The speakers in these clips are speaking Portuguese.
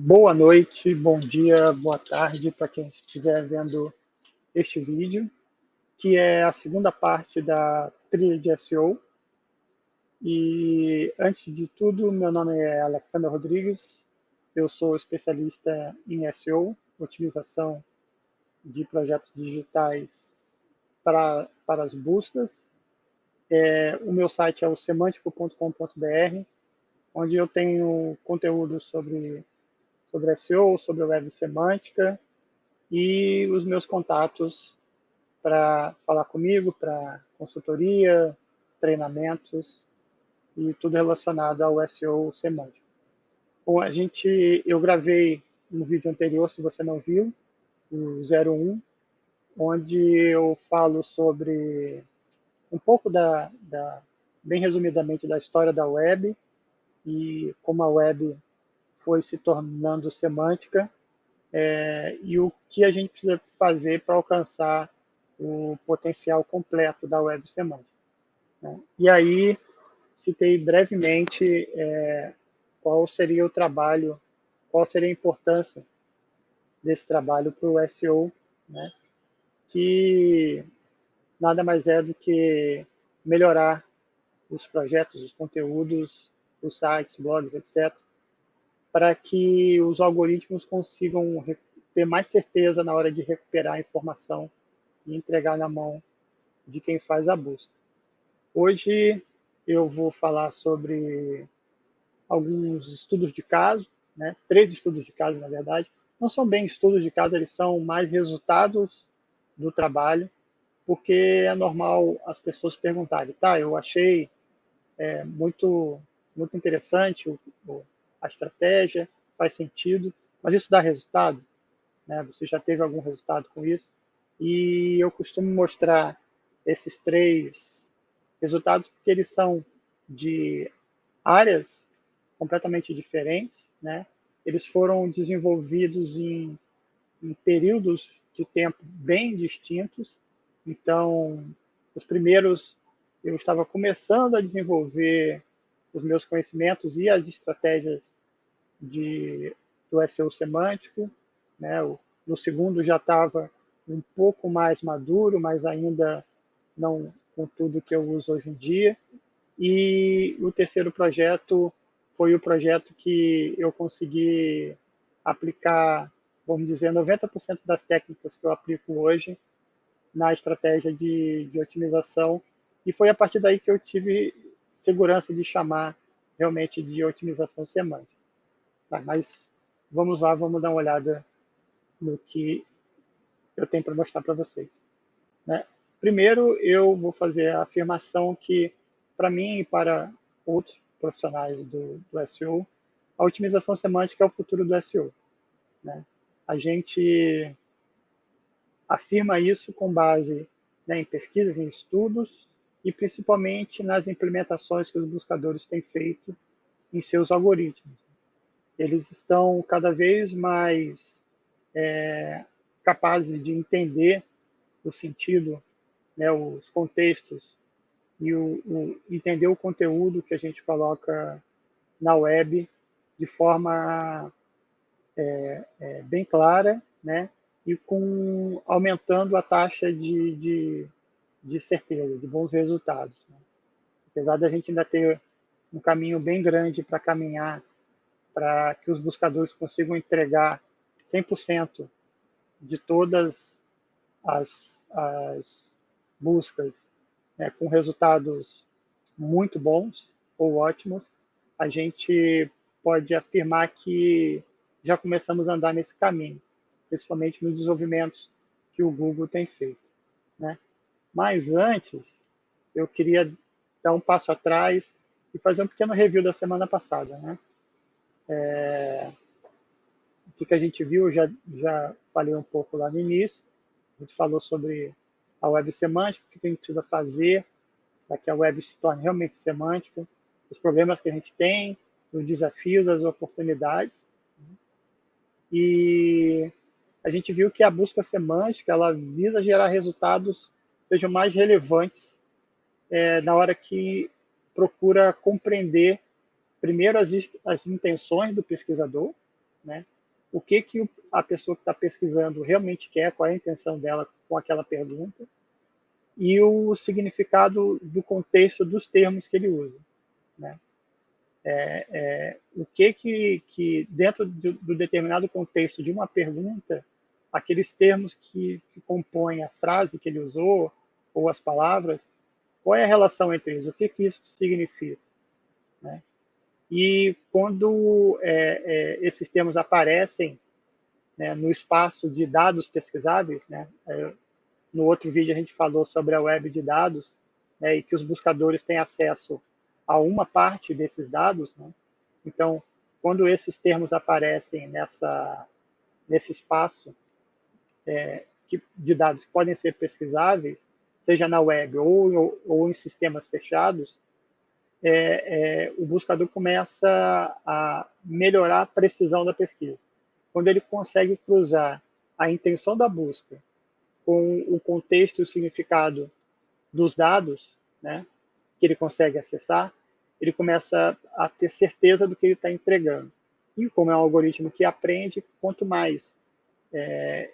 Boa noite, bom dia, boa tarde para quem estiver vendo este vídeo, que é a segunda parte da trilha de SEO. E antes de tudo, meu nome é Alexander Rodrigues, eu sou especialista em SEO, otimização de projetos digitais para as buscas. O meu site é o semântico.com.br, onde eu tenho conteúdo sobre SEO, sobre web semântica, e os meus contatos para falar comigo, para consultoria, treinamentos e tudo relacionado ao SEO semântico. Bom, eu gravei um vídeo anterior, se você não viu, o 01, onde eu falo sobre um pouco bem resumidamente, da história da web e como a web foi se tornando semântica, e o que a gente precisa fazer para alcançar o potencial completo da web semântica, né? E aí citei brevemente qual seria o trabalho, qual seria a importância desse trabalho para o SEO, né? Que nada mais é do que melhorar os projetos, os conteúdos, os sites, blogs, etc., para que os algoritmos consigam ter mais certeza na hora de recuperar a informação e entregar na mão de quem faz a busca. Hoje eu vou falar sobre alguns estudos de caso, né? 3 estudos de caso, na verdade. Não são bem estudos de caso, eles são mais resultados do trabalho, porque é normal as pessoas perguntarem, tá, eu achei muito, muito interessante a estratégia, faz sentido, mas isso dá resultado? Né? Você já teve algum resultado com isso? E eu costumo mostrar esses 3 resultados porque eles são de áreas completamente diferentes, né? Eles foram desenvolvidos em períodos de tempo bem distintos. Então, os primeiros, eu estava começando a desenvolver os meus conhecimentos e as estratégias do SEO semântico, né? No segundo já estava um pouco mais maduro, mas ainda não com tudo que eu uso hoje em dia. E o terceiro projeto foi o projeto que eu consegui aplicar, vamos dizer, 90% das técnicas que eu aplico hoje na estratégia de otimização. E foi a partir daí que eu tive segurança de chamar realmente de otimização semântica. Tá, mas vamos lá, vamos dar uma olhada no que eu tenho para mostrar para vocês, né? Primeiro, eu vou fazer a afirmação que, para mim e para outros profissionais do SEO, a otimização semântica é o futuro do SEO, né? A gente afirma isso com base, né, em pesquisas, em estudos e principalmente nas implementações que os buscadores têm feito em seus algoritmos. Eles estão cada vez mais capazes de entender o sentido, né, os contextos e entender o conteúdo que a gente coloca na web de forma bem clara, né, e aumentando a taxa de certeza, de bons resultados, né? Apesar da gente ainda ter um caminho bem grande para caminhar para que os buscadores consigam entregar 100% de todas as buscas, né, com resultados muito bons ou ótimos, a gente pode afirmar que já começamos a andar nesse caminho, principalmente nos desenvolvimentos que o Google tem feito, né? Mas antes, eu queria dar um passo atrás e fazer um pequeno review da semana passada, né? O que a gente viu, eu já falei um pouco lá no início. A gente falou sobre a web semântica, o que a gente precisa fazer para que a web se torne realmente semântica, os problemas que a gente tem, os desafios, as oportunidades. E a gente viu que a busca semântica ela visa gerar resultados que sejam mais relevantes na hora que procura compreender primeiro as intenções do pesquisador, né? o que a pessoa que está pesquisando realmente quer, qual é a intenção dela com aquela pergunta, e o significado do contexto dos termos que ele usa, né? O que dentro do determinado contexto de uma pergunta, aqueles termos que compõem a frase que ele usou, ou as palavras, qual é a relação entre eles, o que isso significa, né? E quando esses termos aparecem, né, no espaço de dados pesquisáveis, né, no outro vídeo a gente falou sobre a web de dados, né, e que os buscadores têm acesso a uma parte desses dados, né? Então, quando esses termos aparecem nesse espaço de dados que podem ser pesquisáveis, seja na web ou em sistemas fechados, o buscador começa a melhorar a precisão da pesquisa. Quando ele consegue cruzar a intenção da busca com o contexto e o significado dos dados, né, que ele consegue acessar, ele começa a ter certeza do que ele está entregando. E como é um algoritmo que aprende, quanto mais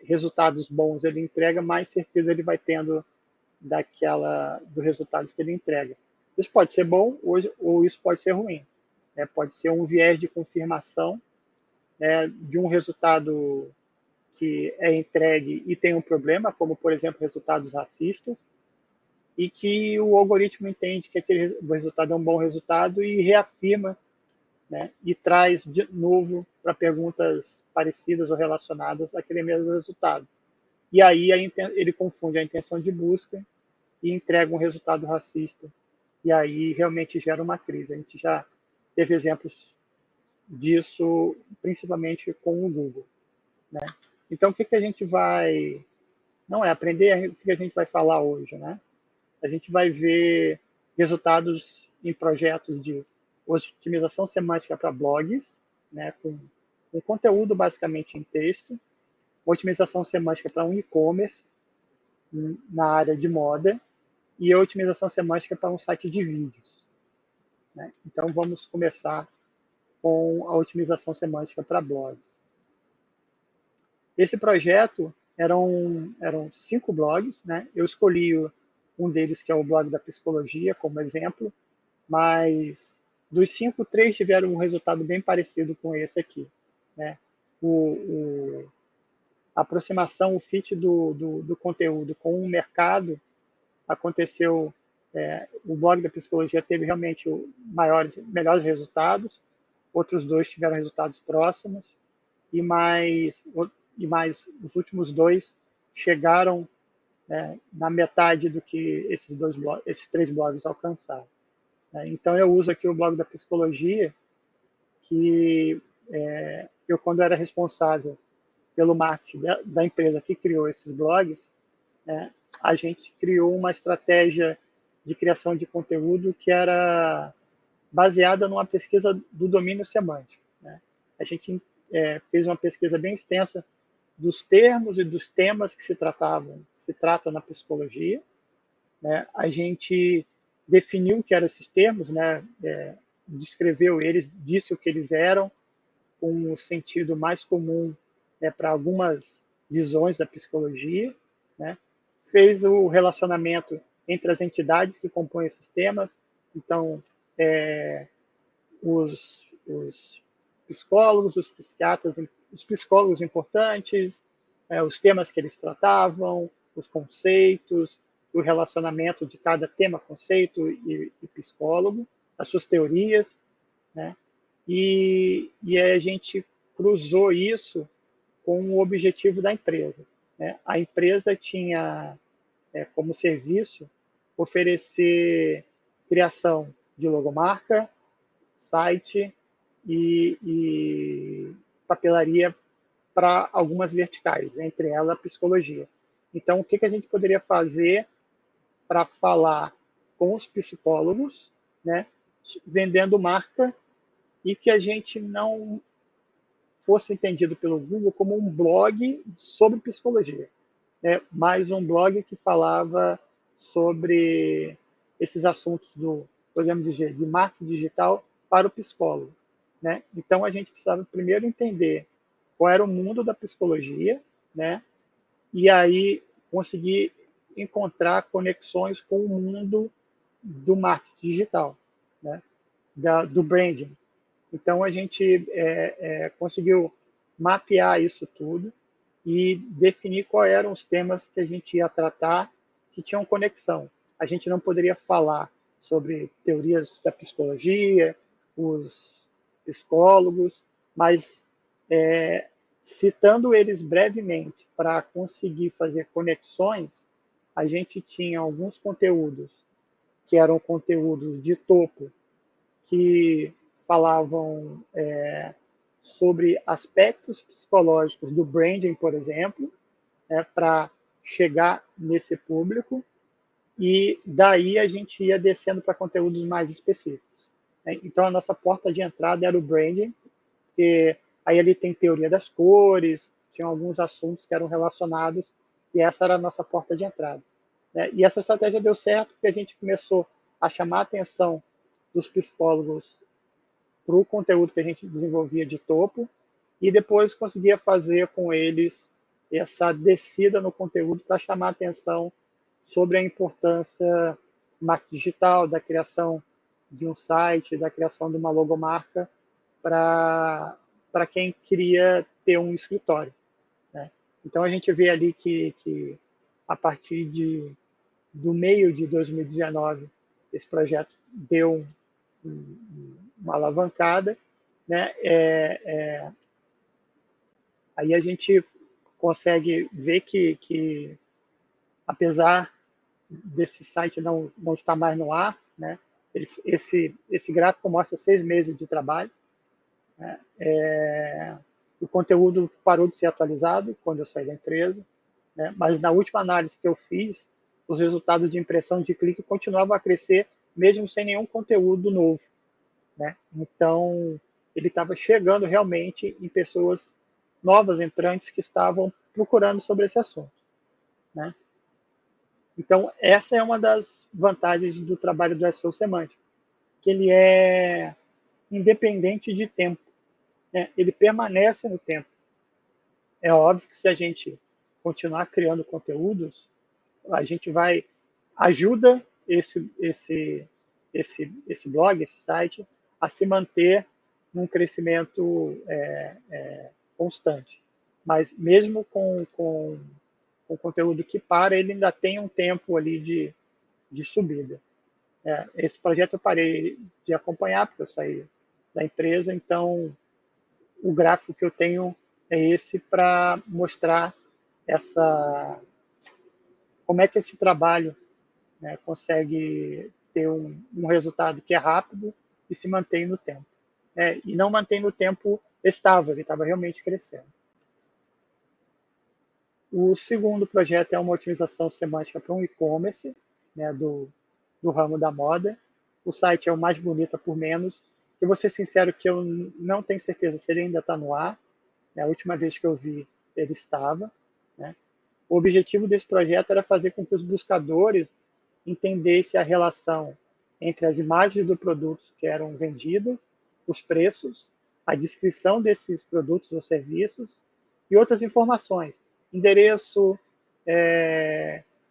resultados bons ele entrega, mais certeza ele vai tendo dos resultados que ele entrega. Isso pode ser bom ou isso pode ser ruim. Né? Pode ser um viés de confirmação, né, de um resultado que é entregue e tem um problema, como, por exemplo, resultados racistas, e que o algoritmo entende que aquele resultado é um bom resultado e reafirma, né, e traz de novo para perguntas parecidas ou relacionadas àquele mesmo resultado. E aí ele confunde a intenção de busca e entrega um resultado racista. E aí realmente gera uma crise. A gente já teve exemplos disso, principalmente com o Google, né? Então, o que a gente vai... Não é aprender, o que a gente vai falar hoje, né? A gente vai ver resultados em projetos de otimização semântica para blogs, né, com conteúdo basicamente em texto, otimização semântica para um e-commerce na área de moda e a otimização semântica para um site de vídeos, né? Então vamos começar com a otimização semântica para blogs. Esse projeto eram 5 blogs, né? Eu escolhi um deles, que é o blog da psicologia, como exemplo, mas dos 5, 3 tiveram um resultado bem parecido com esse aqui, né? A aproximação, o fit do conteúdo com o mercado aconteceu. O blog da psicologia teve realmente melhores resultados, outros 2 tiveram resultados próximos, e mais os últimos 2 chegaram, né, na metade do que esses 3 blogs alcançaram, né? Então eu uso aqui o blog da psicologia, que eu, quando era responsável pelo marketing da empresa que criou esses blogs, né, a gente criou uma estratégia de criação de conteúdo que era baseada numa pesquisa do domínio semântico, né? A gente fez uma pesquisa bem extensa dos termos e dos temas que se tratam na psicologia, né? A gente definiu o que eram esses termos, né? Descreveu eles, disse o que eles eram, com um sentido mais comum, né, para algumas visões da psicologia, né? Fez o relacionamento entre as entidades que compõem esses temas. Então, os psicólogos, os psiquiatras, os psicólogos importantes, os temas que eles tratavam, os conceitos, o relacionamento de cada tema, conceito e psicólogo, as suas teorias, né? E a gente cruzou isso com o objetivo da empresa, né? A empresa tinha como serviço oferecer criação de logomarca, site e papelaria para algumas verticais, entre elas a psicologia. Então, o que a gente poderia fazer para falar com os psicólogos, né, vendendo marca, e que a gente não fosse entendido pelo Google como um blog sobre psicologia, né, mais um blog que falava sobre esses assuntos podemos dizer, de marketing digital para o psicólogo, né? Então a gente precisava primeiro entender qual era o mundo da psicologia, né? E aí conseguir encontrar conexões com o mundo do marketing digital, né? Do branding. Então a gente conseguiu mapear isso tudo e definir quais eram os temas que a gente ia tratar que tinham conexão. A gente não poderia falar sobre teorias da psicologia, os psicólogos, mas citando eles brevemente para conseguir fazer conexões, a gente tinha alguns conteúdos que eram conteúdos de topo, que falavam sobre aspectos psicológicos do branding, por exemplo, né, para chegar nesse público, e daí a gente ia descendo para conteúdos mais específicos, né? Então a nossa porta de entrada era o branding, porque aí ali tem teoria das cores, tinha alguns assuntos que eram relacionados, e essa era a nossa porta de entrada, né? E essa estratégia deu certo porque a gente começou a chamar a atenção dos psicólogos para o conteúdo que a gente desenvolvia de topo, e depois conseguia fazer com eles essa descida no conteúdo para chamar a atenção sobre a importância do marketing digital, da criação de um site, da criação de uma logomarca para quem queria ter um escritório, né? Então a gente vê ali que a partir do meio de 2019 esse projeto deu uma alavancada, né? Aí a gente consegue ver que apesar desse site não estar mais no ar, né? Esse gráfico mostra 6 meses de trabalho, né? O conteúdo parou de ser atualizado quando eu saí da empresa, né? Mas na última análise que eu fiz, os resultados de impressão de clique continuavam a crescer, mesmo sem nenhum conteúdo novo, né? Então, ele estava chegando realmente em pessoas novas, entrantes, que estavam procurando sobre esse assunto, né? Então, essa é uma das vantagens do trabalho do SEO semântico, que ele é independente de tempo, né? Ele permanece no tempo. É óbvio que se a gente continuar criando conteúdos, a gente vai ajuda esse blog, esse site, a se manter num crescimento constante. Mas mesmo com o conteúdo que para, ele ainda tem um tempo ali de subida. Esse projeto eu parei de acompanhar, porque eu saí da empresa, então o gráfico que eu tenho é esse para mostrar como é que esse trabalho, né, consegue ter um resultado que é rápido e se mantém no tempo. E não mantém no tempo estável, ele estava realmente crescendo. O segundo projeto é uma otimização semântica para um e-commerce, né, do ramo da moda. O site é o Mais Bonita por Menos. Eu vou ser sincero que eu não tenho certeza se ele ainda está no ar. A última vez que eu vi, ele estava, né? O objetivo desse projeto era fazer com que os buscadores entendessem a relação entre as imagens dos produtos que eram vendidas, os preços, a descrição desses produtos ou serviços e outras informações, endereço,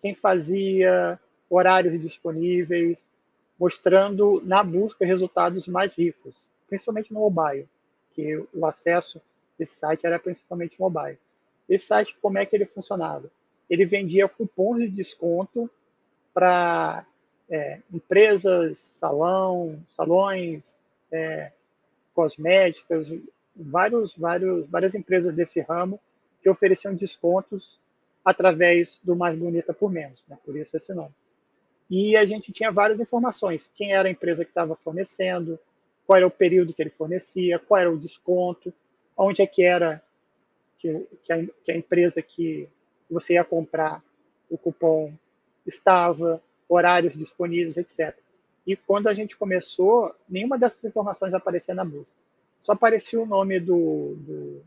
quem fazia, horários disponíveis, mostrando na busca resultados mais ricos, principalmente no mobile, que o acesso desse site era principalmente mobile. Esse site, como é que ele funcionava? Ele vendia cupons de desconto para empresas, salões, cosméticas, várias empresas desse ramo que ofereciam descontos através do Mais Bonita por Menos, né? Por isso esse nome. E a gente tinha várias informações: quem era a empresa que estava fornecendo, qual era o período que ele fornecia, qual era o desconto, onde é que era que a empresa que você ia comprar o cupom estava, horários disponíveis, etc. E quando a gente começou, nenhuma dessas informações aparecia na busca. Só aparecia o nome do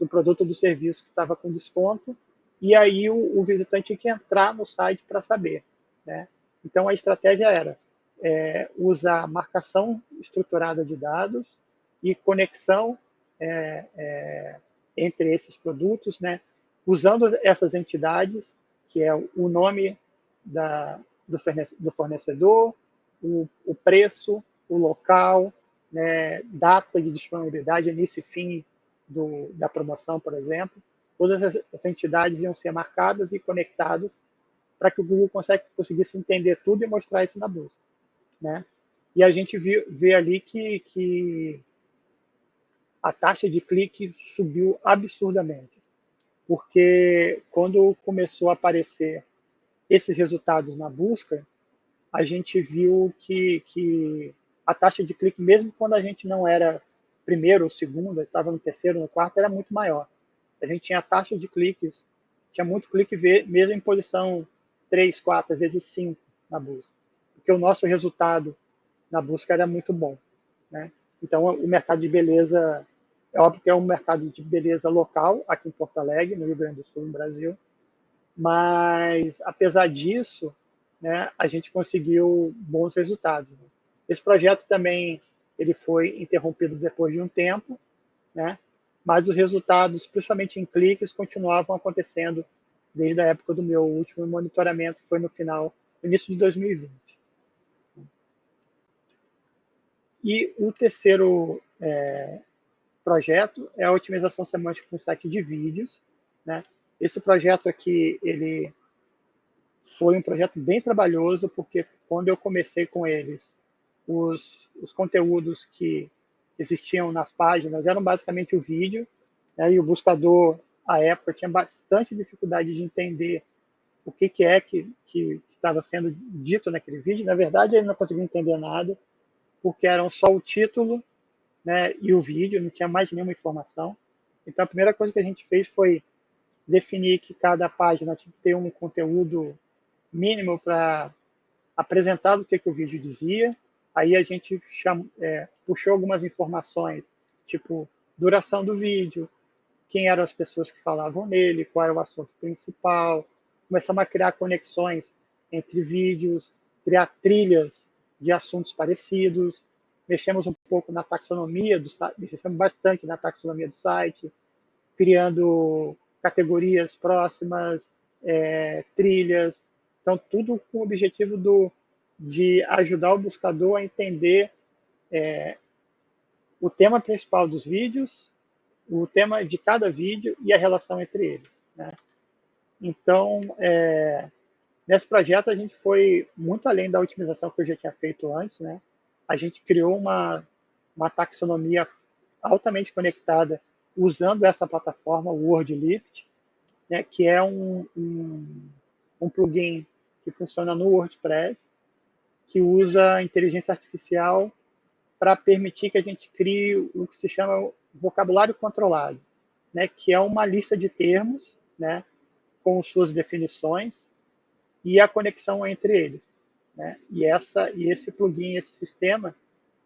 produto ou do serviço que estava com desconto, e aí o visitante tinha que entrar no site para saber, né? Então a estratégia era usar marcação estruturada de dados e conexão entre esses produtos, né, usando essas entidades, que é o nome do fornecedor, o preço, o local, né, data de disponibilidade, início e fim da promoção, por exemplo. Todas essas entidades iam ser marcadas e conectadas para que o Google conseguisse entender tudo e mostrar isso na busca, né? E a gente vê ali que a taxa de clique subiu absurdamente, porque quando começou a aparecer esses resultados na busca, a gente viu que a taxa de clique, mesmo quando a gente não era primeiro ou segundo, estava no terceiro, no quarto, era muito maior. A gente tinha a taxa de cliques, tinha muito clique mesmo em posição 3, 4, às vezes 5 na busca, porque o nosso resultado na busca era muito bom, né? Então, o mercado de beleza, é óbvio que é um mercado de beleza local, aqui em Porto Alegre, no Rio Grande do Sul, no Brasil, mas, apesar disso, né, a gente conseguiu bons resultados, né? Esse projeto também ele foi interrompido depois de um tempo, né, mas os resultados, principalmente em cliques, continuavam acontecendo desde a época do meu último monitoramento, que foi no início de 2020. E o terceiro projeto é a otimização semântica com site de vídeos, né? Esse projeto aqui, ele foi um projeto bem trabalhoso, porque quando eu comecei com eles, os conteúdos que existiam nas páginas eram basicamente o vídeo, né, e o buscador, à época, tinha bastante dificuldade de entender o que é que estava sendo dito naquele vídeo. Na verdade, ele não conseguia entender nada, porque eram só o título, né, e o vídeo, não tinha mais nenhuma informação. Então, a primeira coisa que a gente fez foi definir que cada página tinha que ter um conteúdo mínimo para apresentar o que o vídeo dizia. Aí a gente puxou algumas informações, tipo duração do vídeo, quem eram as pessoas que falavam nele, qual era o assunto principal. Começamos a criar conexões entre vídeos, criar trilhas de assuntos parecidos. Mexemos um pouco na taxonomia do site, mexemos bastante na taxonomia do site, criando categorias próximas, trilhas. Então, tudo com o objetivo de ajudar o buscador a entender o tema principal dos vídeos, o tema de cada vídeo e a relação entre eles, né? Então, nesse projeto a gente foi muito além da otimização que eu já tinha feito antes, né? A gente criou uma taxonomia altamente conectada usando essa plataforma, o WordLift, né, que é um plugin que funciona no WordPress, que usa inteligência artificial para permitir que a gente crie o que se chama vocabulário controlado, né, que é uma lista de termos, né, com suas definições e a conexão entre eles, né? E esse plugin, esse sistema,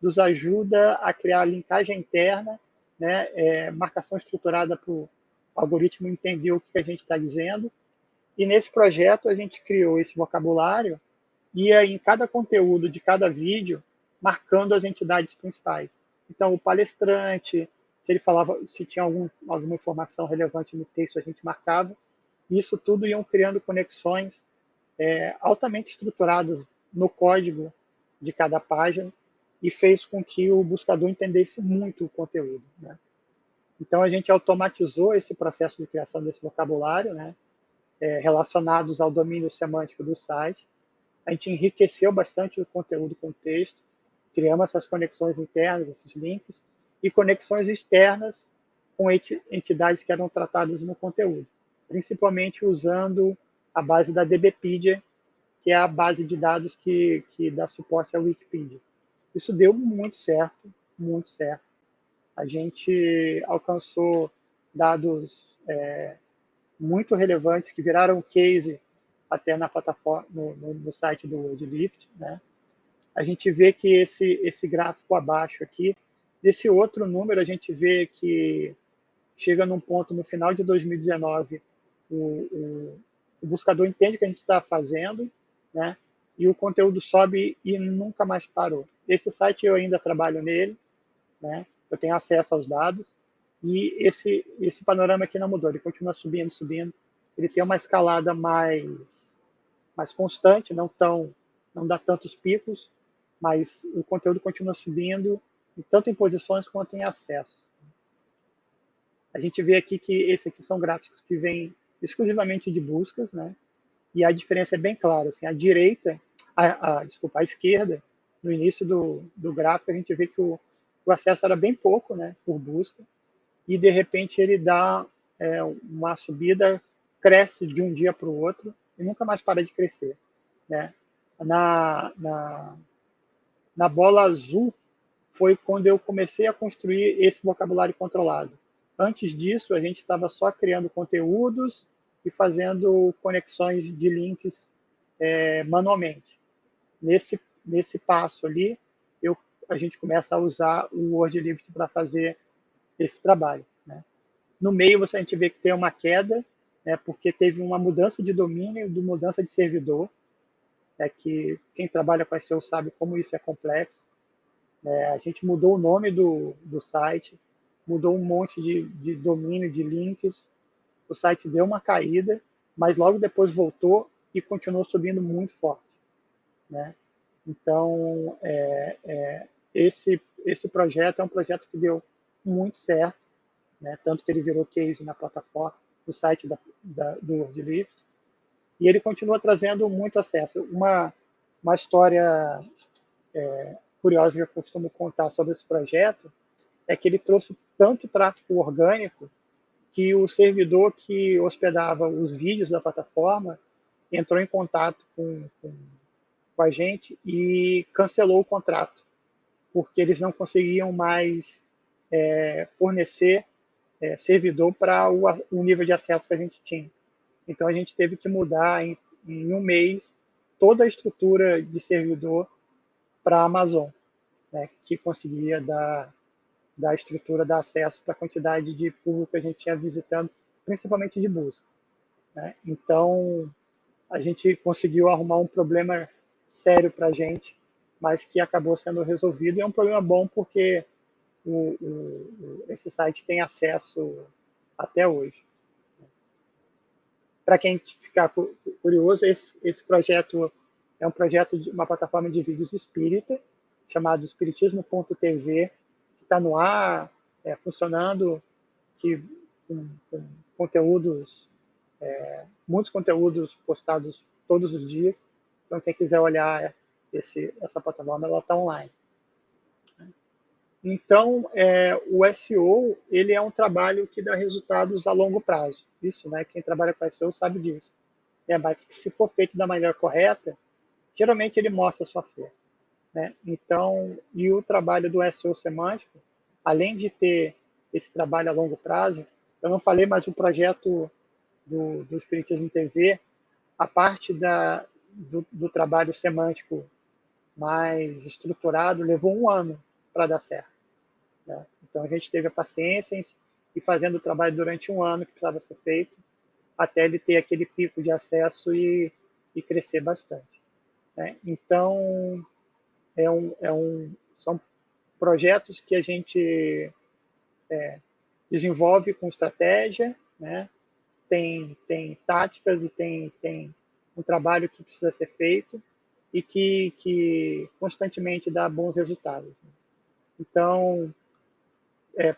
nos ajuda a criar linkagem interna, né, marcação estruturada para o algoritmo entender o que a gente está dizendo. E nesse projeto a gente criou esse vocabulário e aí, em cada conteúdo de cada vídeo, marcando as entidades principais. Então, o palestrante, se ele falava, se tinha alguma informação relevante no texto, a gente marcava. Isso tudo iam criando conexões altamente estruturadas no código de cada página e fez com que o buscador entendesse muito o conteúdo, né? Então, a gente automatizou esse processo de criação desse vocabulário, né, relacionados ao domínio semântico do site. A gente enriqueceu bastante o conteúdo com o texto, criamos essas conexões internas, esses links, e conexões externas com entidades que eram tratadas no conteúdo, principalmente usando a base da DBpedia, que é a base de dados que dá suporte à Wikipedia. Isso deu muito certo, muito certo. A gente alcançou dados muito relevantes que viraram case até na plataforma, no site do WordLift, né? A gente vê que esse gráfico abaixo aqui, desse outro número, a gente vê que chega num ponto no final de 2019, o buscador entende o que a gente está fazendo, né? E o conteúdo sobe e nunca mais parou. Esse site eu ainda trabalho nele, né? Eu tenho acesso aos dados, E esse panorama aqui não mudou, ele continua subindo, subindo. Ele tem uma escalada mais constante, não dá tantos picos, mas o conteúdo continua subindo, tanto em posições quanto em acessos. A gente vê aqui que esses aqui são gráficos que vêm exclusivamente de buscas, né? E a diferença é bem clara. Assim, a direita, desculpa, a esquerda, no início do gráfico, a gente vê que o acesso era bem pouco, né, por busca, e de repente ele dá uma subida, cresce de um dia para o outro e nunca mais para de crescer, né? Na, na, na bola azul foi quando eu comecei a construir esse vocabulário controlado. Antes disso, a gente estava só criando conteúdos e fazendo conexões de links manualmente. Nesse passo ali, a gente começa a usar o WordLift para fazer esse trabalho, né? No meio, a gente vê que tem uma queda, né, porque teve uma mudança de domínio, de mudança de servidor, que quem trabalha com SEO sabe como isso é complexo. A gente mudou o nome do site, mudou um monte de domínio, de links. O site deu uma caída, mas logo depois voltou e continuou subindo muito forte, né? Então, esse projeto é um projeto que deu muito certo, né? Tanto que ele virou case na plataforma, no site do WordLift, e ele continua trazendo muito acesso. Uma história curiosa que eu costumo contar sobre esse projeto é que ele trouxe tanto tráfego orgânico que o servidor que hospedava os vídeos da plataforma entrou em contato com a gente e cancelou o contrato, porque eles não conseguiam mais fornecer servidor para o nível de acesso que a gente tinha. Então a gente teve que mudar em um mês toda a estrutura de servidor para a Amazon, né, que conseguia dar estrutura, dar acesso para a quantidade de público que a gente tinha visitando, principalmente de busca, né? Então a gente conseguiu arrumar um problema sério para a gente, mas que acabou sendo resolvido, e é um problema bom porque esse site tem acesso até hoje. Para quem ficar curioso, esse projeto é um projeto de uma plataforma de vídeos espírita, chamado espiritismo.tv, que está no ar, funcionando, que, com conteúdos, muitos conteúdos postados todos os dias. Então, quem quiser olhar essa plataforma, ela está online. Então, o SEO ele é um trabalho que dá resultados a longo prazo. Isso, né? Quem trabalha com SEO sabe disso. Mas se for feito da maneira correta, geralmente ele mostra a sua força, né? Então, e o trabalho do SEO semântico, além de ter esse trabalho a longo prazo, eu não falei, mas o projeto do Espiritismo TV, a parte do trabalho semântico mais estruturado, levou um ano para dar certo, né? Então, a gente teve a paciência e fazendo o trabalho durante um ano que precisava ser feito, até ele ter aquele pico de acesso e crescer bastante, né? Então, são projetos que a gente desenvolve com estratégia, né? Tem táticas e tem um trabalho que precisa ser feito e que constantemente dá bons resultados. Então,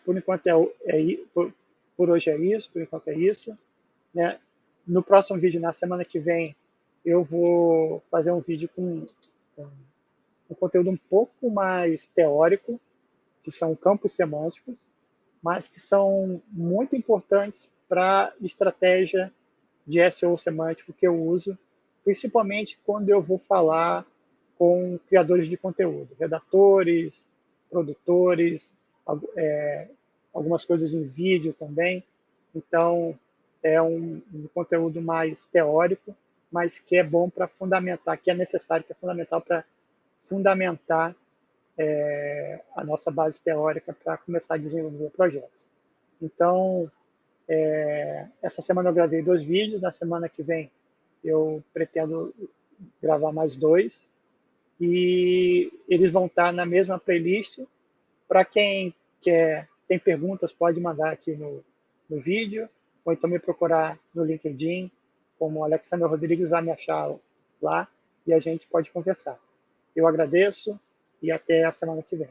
por enquanto por hoje é isso, por enquanto é isso, né? No próximo vídeo, na semana que vem, eu vou fazer um vídeo com um conteúdo um pouco mais teórico, que são campos semânticos, mas que são muito importantes para a estratégia de SEO semântico que eu uso, principalmente quando eu vou falar com criadores de conteúdo, redatores, produtores, algumas coisas em vídeo também. Então, é um conteúdo mais teórico, mas que é bom para fundamentar, que é necessário, que é fundamental para fundamentar a nossa base teórica para começar a desenvolver projetos. Então, essa semana eu gravei 2 vídeos, na semana que vem eu pretendo gravar mais 2, e eles vão estar na mesma playlist para quem quer tem perguntas, pode mandar aqui no vídeo, ou então me procurar no LinkedIn, como Alexander Rodrigues, vai me achar lá, e a gente pode conversar. Eu agradeço e até a semana que vem.